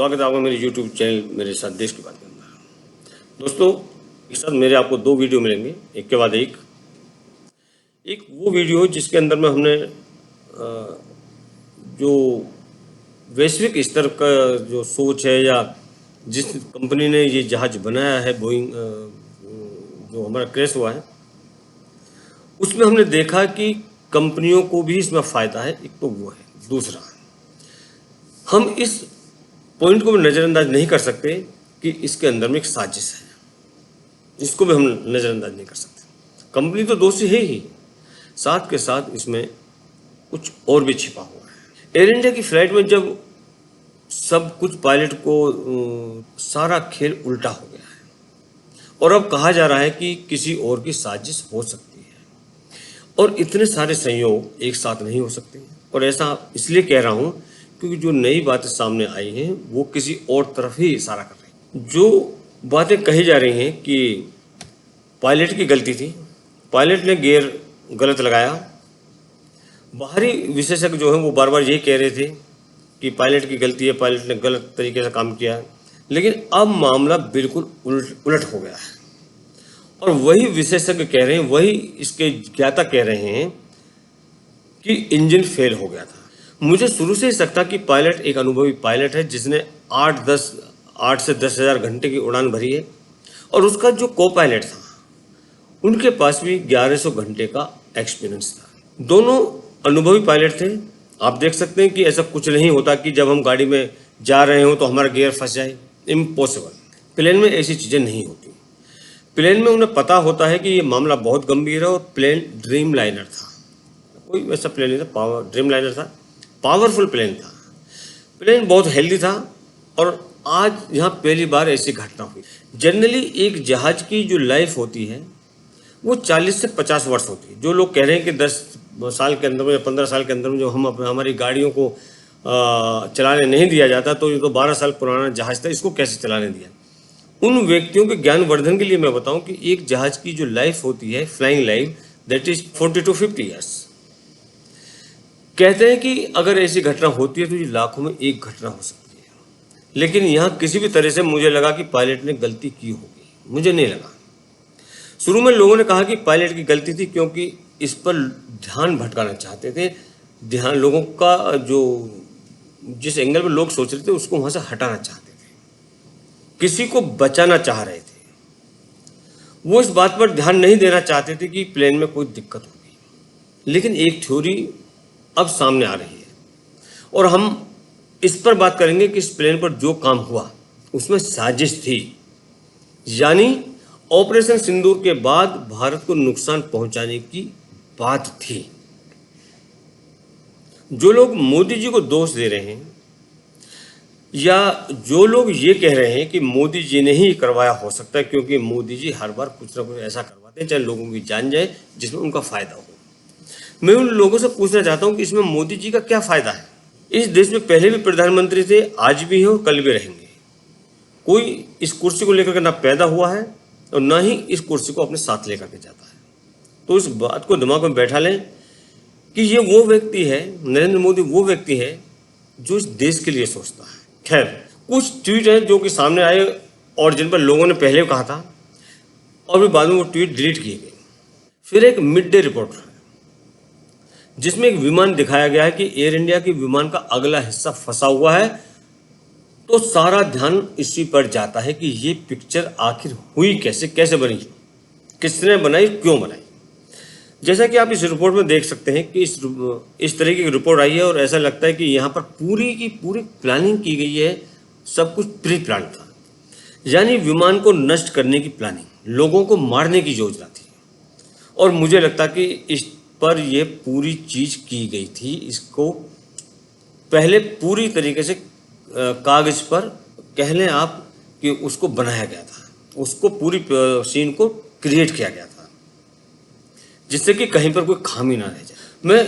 स्वागत है आपका मेरे YouTube चैनल मेरे साथ देश की बात के अंदर। दोस्तों, एक साथ मेरे आपको दो वीडियो मिलेंगे, एक के बाद एक वो वीडियो जिसके अंदर में हमने जो वैश्विक स्तर का जो सोच है या जिस कंपनी ने ये जहाज़ बनाया है बोइंग, जो हमारा क्रैश हुआ है, उसमें हमने देखा कि कंपनियों को भी इसमें फ़ायदा है। एक तो वो है। दूसरा, हम इस पॉइंट को भी नज़रअंदाज नहीं कर सकते कि इसके अंदर में एक साजिश है, इसको भी हम नज़रअंदाज नहीं कर सकते। कंपनी तो दोषी है ही, साथ के साथ इसमें कुछ और भी छिपा हुआ है। एयर इंडिया की फ्लाइट में जब सब कुछ पायलट को सारा खेल उल्टा हो गया है और अब कहा जा रहा है कि किसी और की साजिश हो सकती है और इतने सारे संयोग एक साथ नहीं हो सकते। और ऐसा इसलिए कह रहा हूँ क्योंकि जो नई बातें सामने आई हैं वो किसी और तरफ ही इशारा कर रही हैं। जो बातें कही जा रही हैं कि पायलट की गलती थी, पायलट ने गियर गलत लगाया। बाहरी विशेषज्ञ जो हैं वो बार बार यही कह रहे थे कि पायलट की गलती है, पायलट ने गलत तरीके से काम किया है। लेकिन अब मामला बिल्कुल उलट हो गया है और वही विशेषज्ञ कह रहे हैं, वही इसके ज्ञाता कह रहे हैं कि इंजन फेल हो गया था। मुझे शुरू से ही शक था कि पायलट एक अनुभवी पायलट है जिसने 8 से 10,000 घंटे की उड़ान भरी है और उसका जो को पायलट था उनके पास भी 1100 घंटे का एक्सपीरियंस था। दोनों अनुभवी पायलट थे। आप देख सकते हैं कि ऐसा कुछ नहीं होता कि जब हम गाड़ी में जा रहे हो तो हमारा गियर फंस जाए। इम्पॉसिबल। प्लेन में ऐसी चीज़ें नहीं होती। प्लेन में उन्हें पता होता है कि ये मामला बहुत गंभीर है और प्लेन ड्रीम लाइनर था, कोई वैसा प्लेन नहीं था, ड्रीम लाइनर था, पावरफुल प्लेन था। प्लेन बहुत हेल्दी था और आज यहाँ पहली बार ऐसी घटना हुई। जनरली एक जहाज की जो लाइफ होती है वो 40 से 50 वर्ष होती है। जो लोग कह रहे हैं कि 10 साल के अंदर में या 15 साल के अंदर में जो हमारी गाड़ियों को चलाने नहीं दिया जाता, तो ये तो 12 साल पुराना जहाज था, इसको कैसे चलाने दिया। उन व्यक्तियों के ज्ञानवर्धन के लिए मैं बताऊं कि एक जहाज की जो लाइफ होती है, flying life, that is 40 to 50 years. कहते हैं कि अगर ऐसी घटना होती है तो ये लाखों में एक घटना हो सकती है। लेकिन यहाँ किसी भी तरह से मुझे लगा कि पायलट ने गलती की होगी, मुझे नहीं लगा। शुरू में लोगों ने कहा कि पायलट की गलती थी क्योंकि इस पर ध्यान भटकाना चाहते थे, ध्यान लोगों का जो जिस एंगल में लोग सोच रहे थे उसको वहाँ से हटाना चाहते थे, किसी को बचाना चाह रहे थे। वो इस बात पर ध्यान नहीं देना चाहते थे कि प्लेन में कोई दिक्कत होगी। लेकिन एक थ्योरी अब सामने आ रही है और हम इस पर बात करेंगे कि इस प्लेन पर जो काम हुआ उसमें साजिश थी, यानी ऑपरेशन सिंदूर के बाद भारत को नुकसान पहुंचाने की बात थी। जो लोग मोदी जी को दोष दे रहे हैं या जो लोग ये कह रहे हैं कि मोदी जी ने ही करवाया हो सकता है क्योंकि मोदी जी हर बार कुछ ना कुछ ऐसा करवाते हैं चाहे लोगों की जान जाए जिसमें उनका फायदा हो, मैं उन लोगों से पूछना चाहता हूं कि इसमें मोदी जी का क्या फायदा है। इस देश में पहले भी प्रधानमंत्री थे, आज भी हैं और कल भी रहेंगे। कोई इस कुर्सी को लेकर के ना पैदा हुआ है और ना ही इस कुर्सी को अपने साथ लेकर के जाता है। तो इस बात को दिमाग में बैठा लें कि ये वो व्यक्ति है, नरेंद्र मोदी वो व्यक्ति है जो इस देश के लिए सोचता है। खैर, कुछ ट्वीट हैं जो कि सामने आए और जिन पर लोगों ने पहले कहा था और भी बाद में वो ट्वीट डिलीट किए गए। फिर एक मिड डे रिपोर्ट जिसमें एक विमान दिखाया गया है कि एयर इंडिया के विमान का अगला हिस्सा फंसा हुआ है, तो सारा ध्यान इसी पर जाता है कि ये पिक्चर आखिर हुई कैसे बनी, किसने बनाई, क्यों बनाई। जैसा कि आप इस रिपोर्ट में देख सकते हैं कि इस तरह की रिपोर्ट आई है और ऐसा लगता है कि यहाँ पर पूरी की पूरी प्लानिंग की गई है, सब कुछ प्री प्लान था, यानी विमान को नष्ट करने की प्लानिंग, लोगों को मारने की योजना थी। और मुझे लगता कि इस पर ये पूरी चीज की गई थी। इसको पहले पूरी तरीके से कागज पर कह लें आप कि उसको बनाया गया था, उसको पूरी सीन को क्रिएट किया गया था जिससे कि कहीं पर कोई खामी ना रह जाए। मैं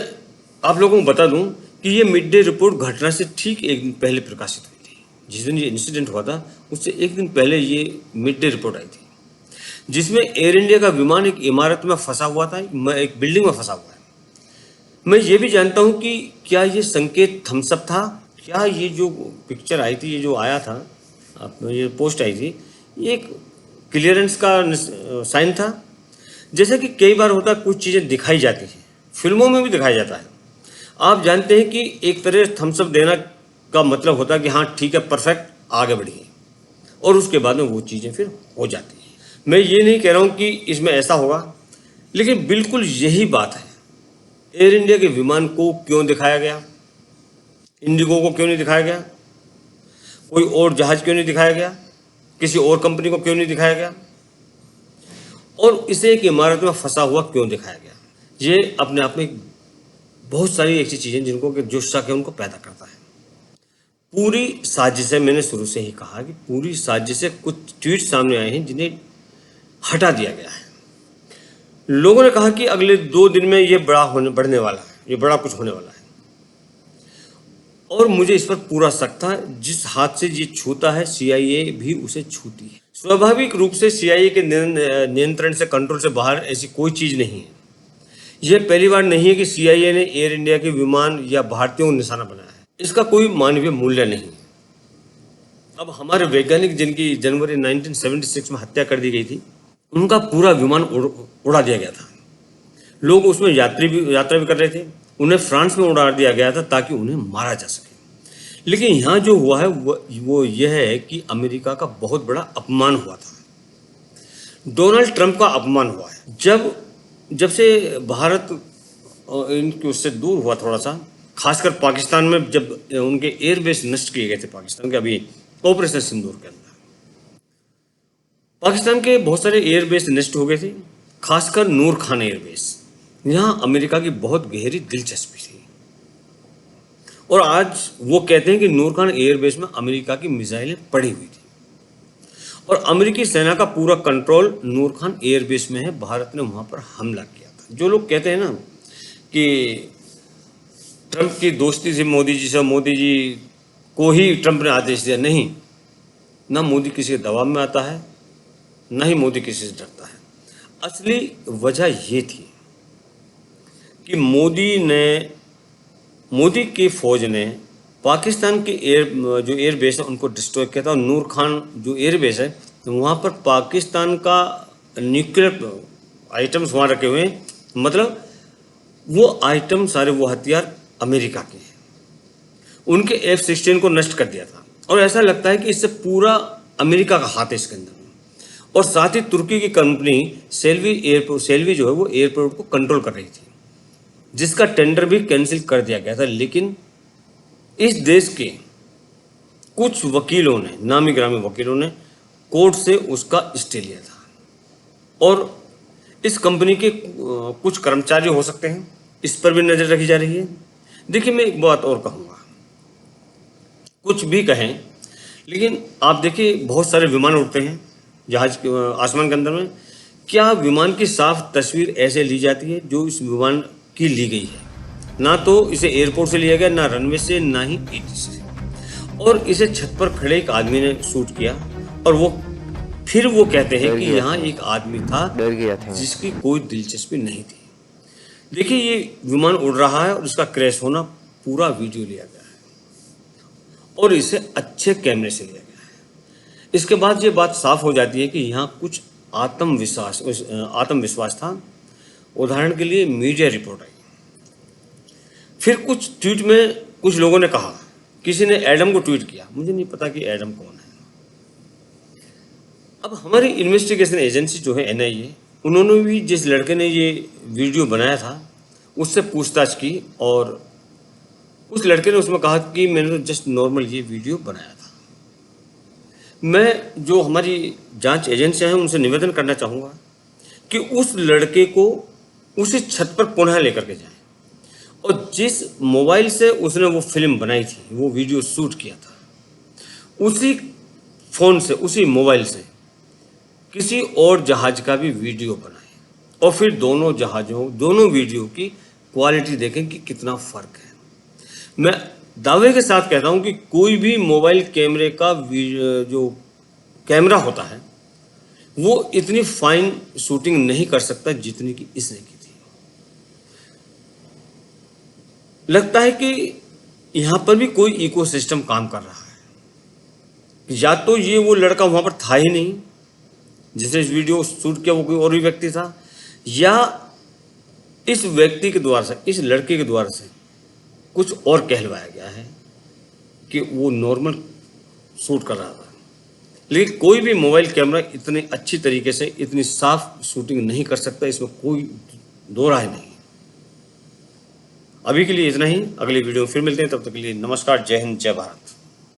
आप लोगों को बता दूं कि ये मिड डे रिपोर्ट घटना से ठीक एक दिन पहले प्रकाशित हुई थी। जिस दिन ये इंसिडेंट हुआ था उससे एक दिन पहले ये मिड डे रिपोर्ट आई थी, जिसमें एयर इंडिया का विमान एक इमारत में फंसा हुआ था, एक बिल्डिंग में फंसा हुआ है। मैं ये भी जानता हूं कि क्या ये संकेत थम्सअप था क्या ये जो पिक्चर आई थी, ये जो आया था, आप ये पोस्ट आई थी, ये एक क्लियरेंस का साइन था? जैसा कि कई बार होता है, कुछ चीज़ें दिखाई जाती हैं, फिल्मों में भी दिखाया जाता है। आप जानते हैं कि एक तरह थम्स अप देना का मतलब होता है कि हाँ ठीक है, परफेक्ट, आगे बढ़िए, और उसके बाद में वो चीज़ें फिर हो जाती हैं। मैं ये नहीं कह रहा हूँ कि इसमें ऐसा होगा, लेकिन बिल्कुल यही बात है। एयर इंडिया के विमान को क्यों दिखाया गया, इंडिगो को क्यों नहीं दिखाया गया, कोई और जहाज क्यों नहीं दिखाया गया, किसी और कंपनी को क्यों नहीं दिखाया गया, और इसे एक इमारत में फंसा हुआ क्यों दिखाया गया? ये अपने आप में बहुत सारी ऐसी चीज़ें जिनको कि जो शक है उनको पैदा करता है। पूरी साजिश है, मैंने शुरू से ही कहा कि पूरी साजिश है। कुछ ट्वीट सामने आए हैं जिन्हें हटा दिया गया है। लोगों ने कहा कि अगले 2 दिन में ये बढ़ने वाला है, ये बड़ा कुछ होने वाला है, और मुझे इस पर पूरा शक था। जिस हाथ से ये छूता है, सीआईए भी उसे छूती है। स्वाभाविक रूप से सीआईए के नियंत्रण से, कंट्रोल से बाहर ऐसी कोई चीज़ नहीं है। यह पहली बार नहीं है कि सीआईए ने एयर इंडिया के विमान या भारतीयों को निशाना बनाया है। इसका कोई मानवीय मूल्य नहीं है। अब हमारे वैज्ञानिक जिनकी जनवरी 1976 में हत्या कर दी गई थी, उनका पूरा विमान उड़ा दिया गया था। लोग उसमें यात्रा भी कर रहे थे। उन्हें फ्रांस में उड़ा दिया गया था ताकि उन्हें मारा जा सके। लेकिन यहाँ जो हुआ है वो यह है कि अमेरिका का बहुत बड़ा अपमान हुआ था। डोनाल्ड ट्रंप का अपमान हुआ है। जब से भारत इनके उससे दूर हुआ थोड़ा सा, खासकर पाकिस्तान में, जब उनके एयरबेस नष्ट किए गए थे पाकिस्तान के, अभी ऑपरेशन सिंदूर के अंदर पाकिस्तान के बहुत सारे एयरबेस नष्ट हो गए थे, खासकर नूर खान एयरबेस। यहाँ अमेरिका की बहुत गहरी दिलचस्पी थी, और आज वो कहते हैं कि नूर खान एयरबेस में अमेरिका की मिसाइलें पड़ी हुई थी, और अमेरिकी सेना का पूरा कंट्रोल नूर खान एयरबेस में है। भारत ने वहाँ पर हमला किया था। जो लोग कहते हैं ना कि ट्रंप की दोस्ती थी मोदी जी से, मोदी जी को ही ट्रंप ने आदेश दिया, नहीं, ना मोदी किसी के दबाव में आता है, ना ही मोदी किसी से डरता है। असली वजह ये थी कि मोदी की फौज ने पाकिस्तान के जो एयरबेस है उनको डिस्ट्रॉय किया था, और नूर खान जो एयरबेस है वहाँ पर पाकिस्तान का न्यूक्लियर आइटम्स वहाँ रखे हुए हैं। मतलब वो आइटम सारे, वो हथियार अमेरिका के हैं। उनके F-16 को नष्ट कर दिया था, और ऐसा लगता है कि इससे पूरा अमेरिका का हाथ है इसके अंदर। और साथ ही तुर्की की कंपनी सेल्वी जो है वो एयरपोर्ट को कंट्रोल कर रही थी, जिसका टेंडर भी कैंसिल कर दिया गया था। लेकिन इस देश के कुछ वकीलों ने, नामी ग्रामी वकीलों ने, कोर्ट से उसका स्टे लिया था, और इस कंपनी के कुछ कर्मचारी हो सकते हैं, इस पर भी नज़र रखी जा रही है। देखिए, मैं एक बात और कहूँगा, कुछ भी कहें, लेकिन आप देखिए बहुत सारे विमान उड़ते हैं जहाज के आसमान के अंदर में। क्या विमान की साफ तस्वीर ऐसे ली जाती है जो इस विमान की ली गई है? ना तो इसे एयरपोर्ट से लिया गया, ना रनवे से, ना ही ATC से, और इसे छत पर खड़े एक आदमी ने शूट किया, और फिर वो कहते हैं कि यहाँ एक आदमी था जिसकी कोई दिलचस्पी नहीं थी। देखिए, ये विमान उड़ रहा है और इसका क्रैश होना पूरा वीडियो लिया गया है, और इसे अच्छे कैमरे से लिया गया है। इसके बाद ये बात साफ हो जाती है कि यहाँ कुछ आत्मविश्वास था। उदाहरण के लिए मीडिया रिपोर्ट आई, फिर कुछ ट्वीट में कुछ लोगों ने कहा, किसी ने एडम को ट्वीट किया, मुझे नहीं पता कि एडम कौन है। अब हमारी इन्वेस्टिगेशन एजेंसी जो है NIA, उन्होंने भी जिस लड़के ने ये वीडियो बनाया था उससे पूछताछ की, और उस लड़के ने उसमें कहा कि मैंने तो जस्ट नॉर्मल ये वीडियो बनाया था। मैं जो हमारी जांच एजेंसियां हैं उनसे निवेदन करना चाहूँगा कि उस लड़के को उसी छत पर पुनः लेकर के जाएं, और जिस मोबाइल से उसने वो फिल्म बनाई थी, वो वीडियो शूट किया था, उसी फ़ोन से, उसी मोबाइल से किसी और जहाज का भी वीडियो बनाएं, और फिर दोनों वीडियो की क्वालिटी देखें कि कितना फ़र्क है। मैं दावे के साथ कहता हूं कि कोई भी मोबाइल कैमरे का जो कैमरा होता है वो इतनी फाइन शूटिंग नहीं कर सकता जितनी कि इसने की थी। लगता है कि यहाँ पर भी कोई इकोसिस्टम काम कर रहा है। या तो ये वो लड़का वहाँ पर था ही नहीं जिसने इस वीडियो शूट किया, वो कोई और भी व्यक्ति था, या इस व्यक्ति के द्वारा से, इस लड़के के द्वारा से कुछ और कहलवाया गया है कि वो नॉर्मल शूट कर रहा था। लेकिन कोई भी मोबाइल कैमरा इतने अच्छी तरीके से इतनी साफ शूटिंग नहीं कर सकता, इसमें कोई दो राय नहीं। अभी के लिए इतना ही, अगली वीडियो में फिर मिलते हैं, तब तक के लिए नमस्कार, जय हिंद, जय भारत।